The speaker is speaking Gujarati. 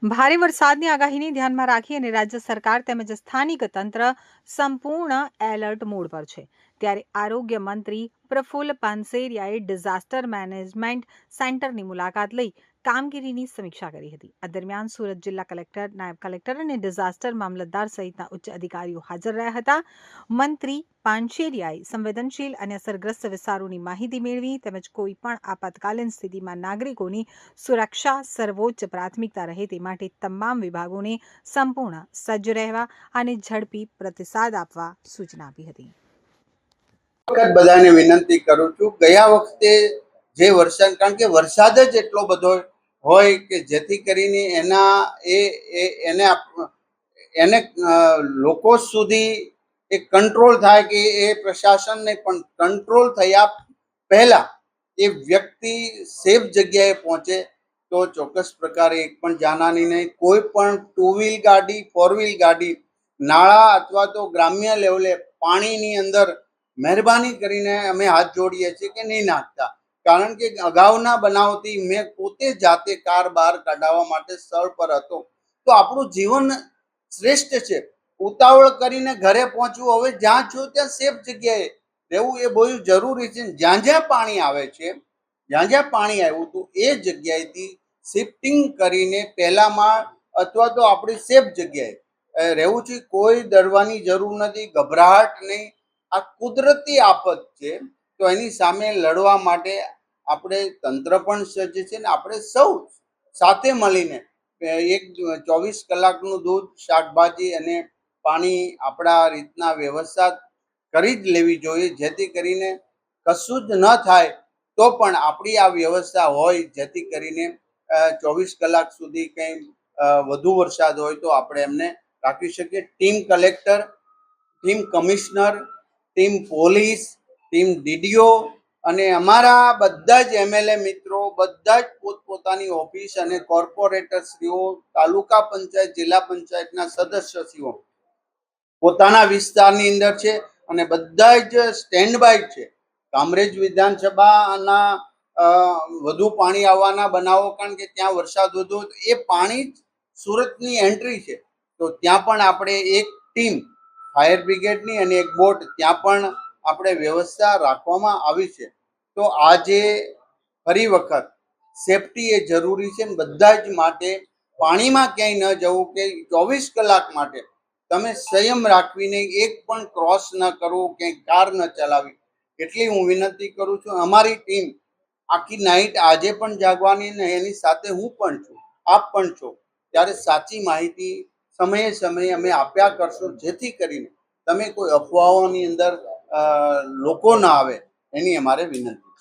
ભારે વરસાદની આગાહીને ધ્યાનમાં રાખી અને રાજ્ય સરકાર તેમજ સ્થાનિક તંત્ર સંપૂર્ણ એલર્ટ મોડ પર છે. ત્યારે આરોગ્ય મંત્રી પ્રફુલ્લ પાનસેરિયાએ ડિઝાસ્ટર મેનેજમેન્ટ સેન્ટરની મુલાકાત લઈ કામગીરીની સમીક્ષા કરી હતી. આ દરમિયાન સુરત જિલ્લા કલેક્ટર, નાયબ કલેક્ટર અને ડિઝાસ્ટર મામલતદાર સહિતના ઉચ્ચ અધિકારીઓ હાજર રહ્યા હતા. મંત્રી પાનશેરિયાએ સંવેદનશીલ અને અસરગ્રસ્ત વિસ્તારોની માહિતી મેળવી તેમજ કોઈપણ આપાતકાલીન સ્થિતિમાં નાગરિકોની સુરક્ષા સર્વોચ્ચ પ્રાથમિકતા રહે તે માટે તમામ વિભાગોને સંપૂર્ણ સજ્જ રહેવા અને ઝડપી પ્રતિસાદ આપવા સૂચના આપી હતી. બધાને વિનંતી કરું છું, ગયા વખતે જે વરસાદ, કારણ કે વરસાદ જ એટલો બધો હોય કે જેથી કરીને એને લોકો સુધી એક કંટ્રોલ થાય કે એ પ્રશાસનને પણ કંટ્રોલ થયા પહેલા એ વ્યક્તિ સેફ જગ્યાએ પહોંચે તો ચોક્કસ પ્રકારે એક પણ જાનહાની નહીં. કોઈ પણ ટુ વ્હીલ ગાડી, ફોર વ્હીલ ગાડી નાળા અથવા તો ગ્રામ્ય લેવલે પાણીની અંદર મહેરબાની કરીને અમે હાથ જોડીએ છીએ કે નહીં નાખતા. કારણ કે અગાઉના બનાવથી મેં પોતે જાતે કાર બહાર કાઢવા માટે સ્થળ પર હતો. તો આપણું જીવન શ્રેષ્ઠ છે. ઉતાવળ કરીને ઘરે પહોંચવું, હવે જ્યાં છું ત્યાં સેફ જગ્યાએ રહેવું એ બહુ જરૂરી છે. જ્યાં જ્યાં પાણી આવે છે, જ્યાં જ્યાં પાણી આવ્યું હતું એ જગ્યાએથી શિફ્ટિંગ કરીને પહેલા માળ અથવા તો આપણી સેફ જગ્યાએ રહેવું છે. કોઈ ડરવાની જરૂર નથી, ગભરાટ નહીં. આ કુદરતી આફત છે, તો એની સામે લડવા માટે આપણે તંત્ર પણ સજ્જ છે ને આપણે સૌ સાથે મળીને એક 24 કલાકનું દૂધ, શાકભાજી અને પાણી આપણા રીતના વ્યવસ્થા કરી જ લેવી જોઈએ, જેથી કરીને કશું જ ન થાય તો પણ આપણી આ વ્યવસ્થા હોય, જેથી કરીને 24 કલાક સુધી કંઈ વધુ વરસાદ હોય તો આપણે એમને રાખી શકીએ. Team collector, team commissioner, team police, team DDO અને અમારા બધા જ એમએલએ મિત્રો, બધા જ પોતપોતાની ઓફિસ અને કોર્પોરેટરશ્રીઓ, તાલુકા પંચાયત, જિલ્લા પંચાયતના સદસ્યશ્રીઓ પોતાના વિસ્તારની અંદર છે અને બધા જ સ્ટેન્ડ બાય છે. કામરેજ વિધાનસભાના વધુ પાણી આવવાના બનાવો, કારણ કે ત્યાં વરસાદ વધુ, એ પાણી સુરતની એન્ટ્રી છે, તો ત્યાં પણ આપણે એક ટીમ ફાયર બ્રિગેડની અને એક બોટ ત્યાં પણ આપણે વ્યવસ્થા રાખવામાં આવી છે. તો આજે ફરી વખત સેફટી એ જરૂરી છે. બધા જ માટે પાણીમાં ક્યાંય ન જવું, કે 24 કલાક માટે તમે સંયમ રાખવીને એક પણ ક્રોસ ન કરવો, ક્યાંય કાર ન ચલાવી, એટલી હું વિનંતી કરું છું. અમારી ટીમ આખી નાઈટ આજે પણ જાગવાની ને એની સાથે હું પણ છું, આપ પણ છો. ત્યારે સાચી માહિતી સમયે સમયે અમે આપ્યા કરશું, જેથી કરીને તમે કોઈ અફવાઓની અંદર લોકો ના આવે, એની અમારે વિનંતી.